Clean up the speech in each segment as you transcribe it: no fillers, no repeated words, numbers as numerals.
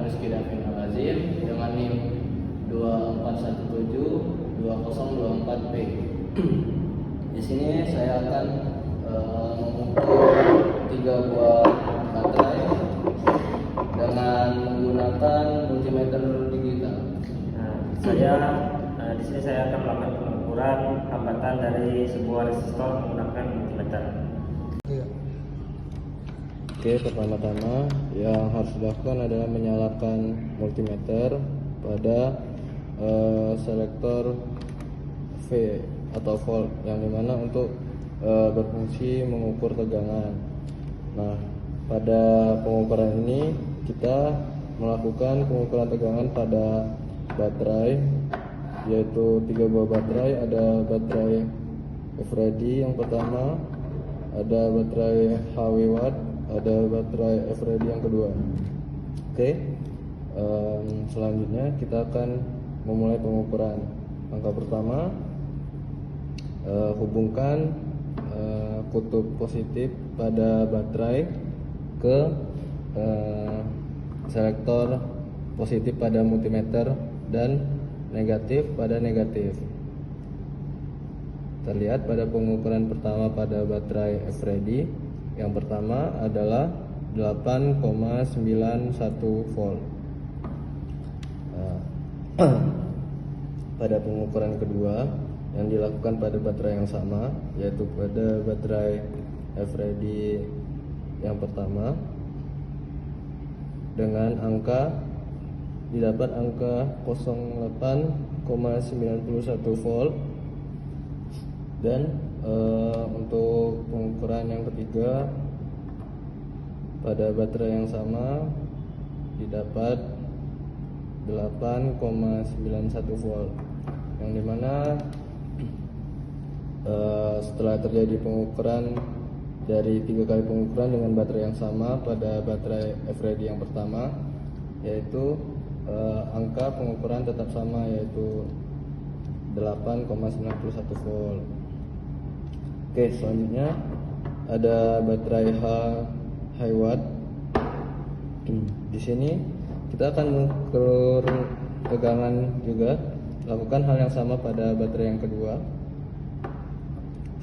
Rizky Davin Al-Azim dengan NIM 24172024P. Di sini saya akan mengukur 3 buah baterai dengan menggunakan multimeter digital. Di sini saya akan melakukan pengukuran hambatan dari sebuah resistor menggunakan multimeter. Oke, pertama-tama yang harus dilakukan adalah menyalakan multimeter pada selektor V atau volt, yang dimana untuk berfungsi mengukur tegangan. Nah, pada pengukuran ini kita melakukan pengukuran tegangan pada baterai, yaitu 3 buah baterai. Ada baterai F-ready yang pertama, ada baterai HW watt, ada baterai F-ready yang kedua. Oke, selanjutnya kita akan memulai pengukuran. Langkah pertama, hubungkan kutub positif pada baterai ke selektor positif pada multimeter dan negatif pada negatif. Terlihat pada pengukuran pertama pada baterai F-ready, yang pertama adalah 8,91 volt. Pada pengukuran kedua yang dilakukan pada baterai yang sama, yaitu pada baterai F-ready yang pertama, dengan didapat angka 08,91 volt. Dan untuk pengukuran yang ketiga pada baterai yang sama didapat 8,91 volt, yang dimana setelah terjadi pengukuran dari 3 kali pengukuran dengan baterai yang sama pada baterai F-ready yang pertama, yaitu angka pengukuran tetap sama, yaitu 8,91 volt. Oke, selanjutnya ada baterai high watt. Di sini kita akan mengukur tegangan juga. Lakukan hal yang sama pada baterai yang kedua.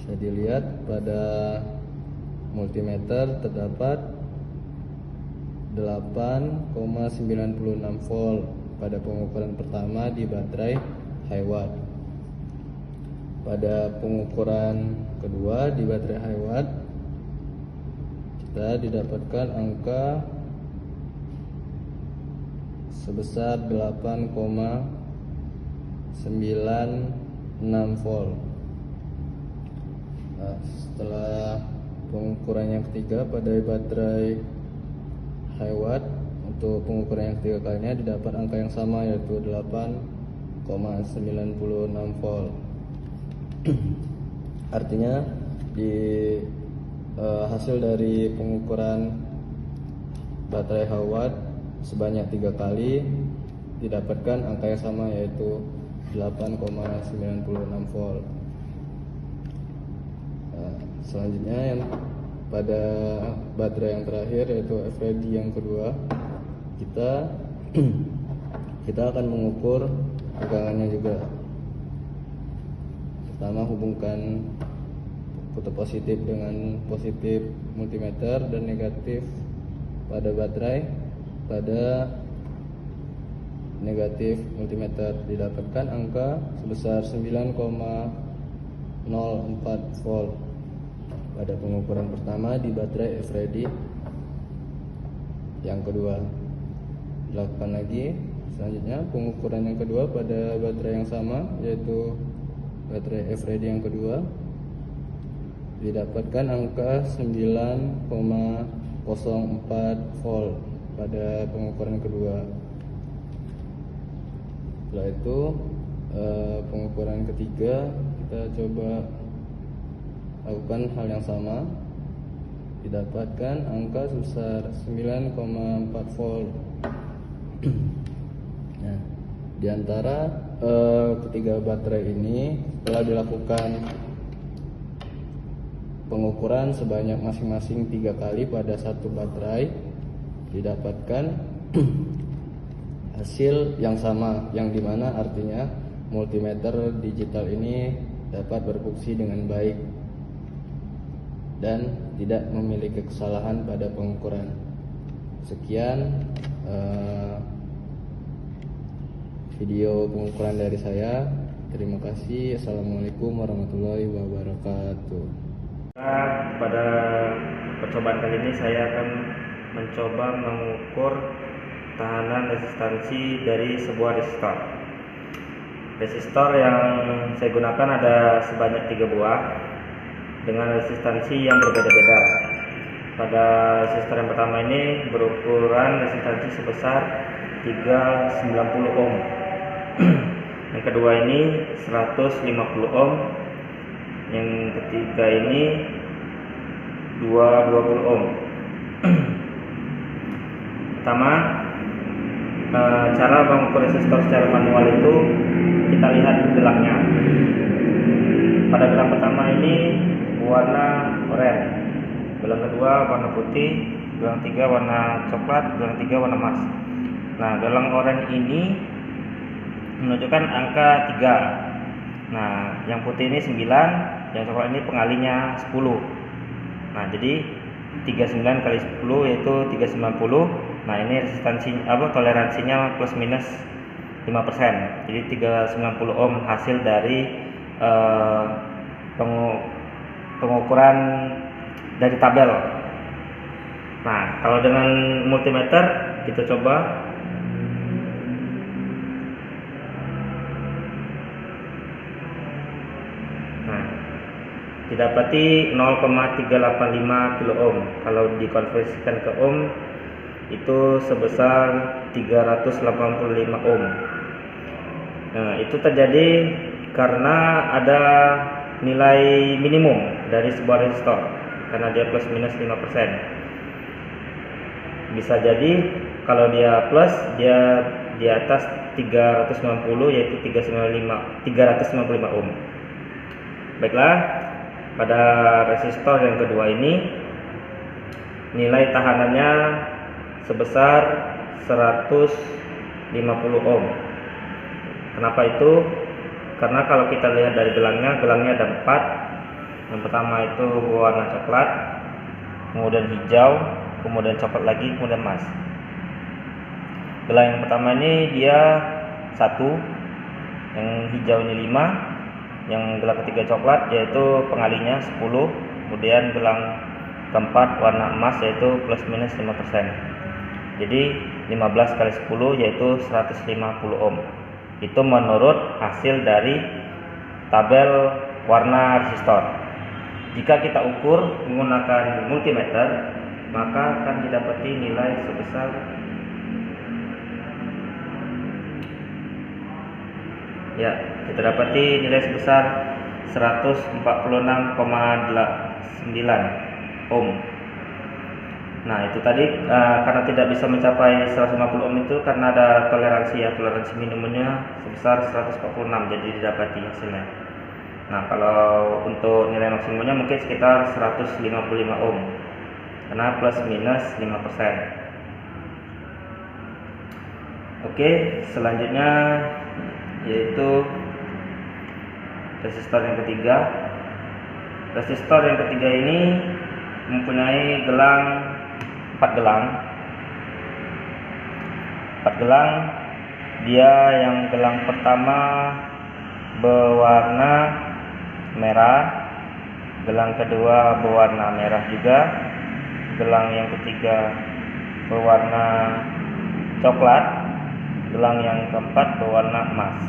Bisa dilihat pada multimeter terdapat 8,96 volt pada pengukuran pertama di baterai high watt. Pada pengukuran kedua di baterai high watt, kita didapatkan angka sebesar 8,96 volt. Nah, setelah pengukuran yang ketiga pada baterai high watt, untuk pengukuran yang ketiga kalinya didapat angka yang sama, yaitu 8,96 volt. Artinya di hasil dari pengukuran baterai high watt sebanyak 3 kali didapatkan angka yang sama, yaitu 8,96 volt. Selanjutnya yang pada baterai yang terakhir, yaitu F-ready yang kedua, kita akan mengukur tegangannya juga. Pertama, hubungkan kutub positif dengan positif multimeter dan negatif pada baterai pada negatif multimeter. Didapatkan angka sebesar 9,04 volt pada pengukuran pertama di baterai F-ready yang kedua. Dilakukan lagi selanjutnya pengukuran yang kedua pada baterai yang sama, yaitu baterai F-ready yang kedua. Didapatkan angka 9,04 volt pada pengukuran kedua. Setelah itu pengukuran ketiga kita coba lakukan hal yang sama. Didapatkan angka sebesar 9,4 volt. Nah, di antara ketiga baterai ini, setelah dilakukan pengukuran sebanyak masing-masing 3 kali pada satu baterai, didapatkan hasil yang sama, yang dimana artinya multimeter digital ini dapat berfungsi dengan baik dan tidak memiliki kesalahan pada pengukuran. Sekian video pengukuran dari saya. Terima kasih. Assalamualaikum warahmatullahi wabarakatuh. Pada percobaan kali ini saya akan mencoba mengukur tahanan resistansi dari sebuah resistor. Resistor yang saya gunakan ada sebanyak 3 buah dengan resistansi yang berbeda-beda. Pada resistor yang pertama ini berukuran resistansi sebesar 390 ohm. Yang kedua ini 150 ohm. Yang ketiga ini 220 ohm. Pertama, cara mengukur resistor secara manual itu kita lihat gelangnya. Pada gelang pertama ini warna oranye, gelang kedua warna putih, gelang tiga warna coklat, gelang tiga warna emas. Nah, gelang oranye ini menunjukkan angka 3. Nah, yang putih ini 9, yang coklat ini pengalinya 10. Nah, jadi 39 kali 10 yaitu 390. Nah, ini toleransinya plus minus 5%. Jadi 390 ohm hasil dari pengukuran dari tabel. Nah, kalau dengan multimeter kita coba. Nah, didapati 0,385 kilo ohm. Kalau dikonversikan ke ohm itu sebesar 385 ohm. Nah, itu terjadi karena ada nilai minimum dari sebuah resistor, karena dia plus minus 5%. Bisa jadi kalau dia plus, dia di atas 390 yaitu 395 ohm. Baiklah, pada resistor yang kedua ini nilai tahanannya sebesar 150 ohm. Kenapa itu? Karena kalau kita lihat dari gelangnya ada 4. Yang pertama itu warna coklat, kemudian hijau, kemudian coklat lagi, kemudian emas. Gelang yang pertama ini dia 1, yang hijau ini 5, yang gelang ketiga coklat yaitu pengalinya 10, kemudian gelang keempat warna emas yaitu plus minus 5%. Jadi 15 kali 10 yaitu 150 ohm. Itu menurut hasil dari tabel warna resistor. Jika kita ukur menggunakan multimeter, maka akan didapati nilai sebesar kita dapati nilai sebesar 146,9 ohm. Nah, itu tadi karena tidak bisa mencapai 150 ohm itu karena ada toleransi minimumnya sebesar 146, jadi didapati hasilnya. Nah, kalau untuk nilai maksimumnya mungkin sekitar 155 ohm karena plus minus 5%. Oke, selanjutnya yaitu resistor yang ketiga. Resistor yang ketiga ini mempunyai 4 gelang. Dia yang gelang pertama berwarna merah, gelang kedua berwarna merah juga, gelang yang ketiga berwarna coklat, gelang yang keempat berwarna emas.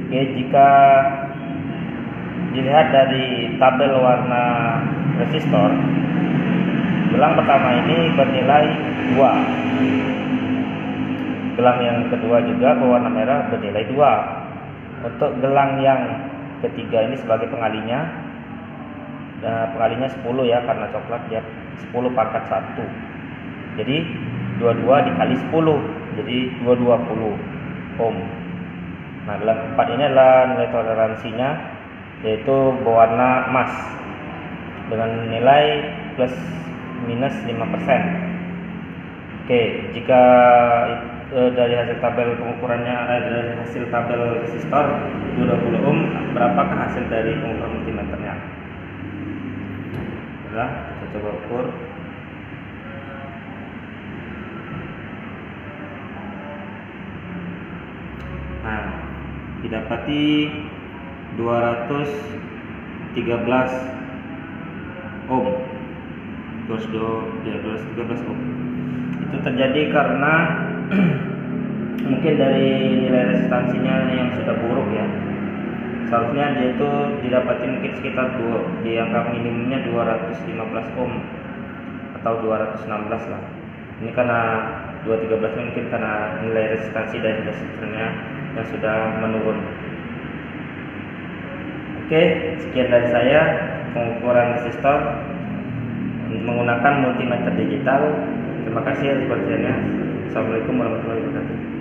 Oke, jika dilihat dari tabel warna resistor, gelang pertama ini bernilai 2. Gelang yang kedua juga berwarna merah bernilai 2. Untuk gelang yang ketiga ini sebagai pengalinya, pengalinya 10 ya, karena coklat dia 10 pangkat 1. Jadi 22 dikali 10, jadi 220 ohm. Nah, gelang keempat ini adalah nilai toleransinya yaitu berwarna emas dengan nilai plus minus 5%. Oke, Oke, jika dari hasil tabel pengukurannya dari hasil tabel resistor 20 ohm, berapakah hasil dari pengukuran multimeternya? Nah, kita coba ukur. Nah, didapati 213 ohm. 213 ohm. Itu terjadi karena mungkin dari nilai resistansinya yang sudah buruk ya. Seharusnya dia itu didapati mungkin sekitar di angka minimumnya 215 ohm atau 216 lah. Ini karena 213 nya mungkin karena nilai resistansi dari resistornya yang sudah menurun. Oke, sekian dari saya pengukuran resistor menggunakan multimeter digital. Terima kasih atas perhatiannya. Assalamualaikum warahmatullahi wabarakatuh.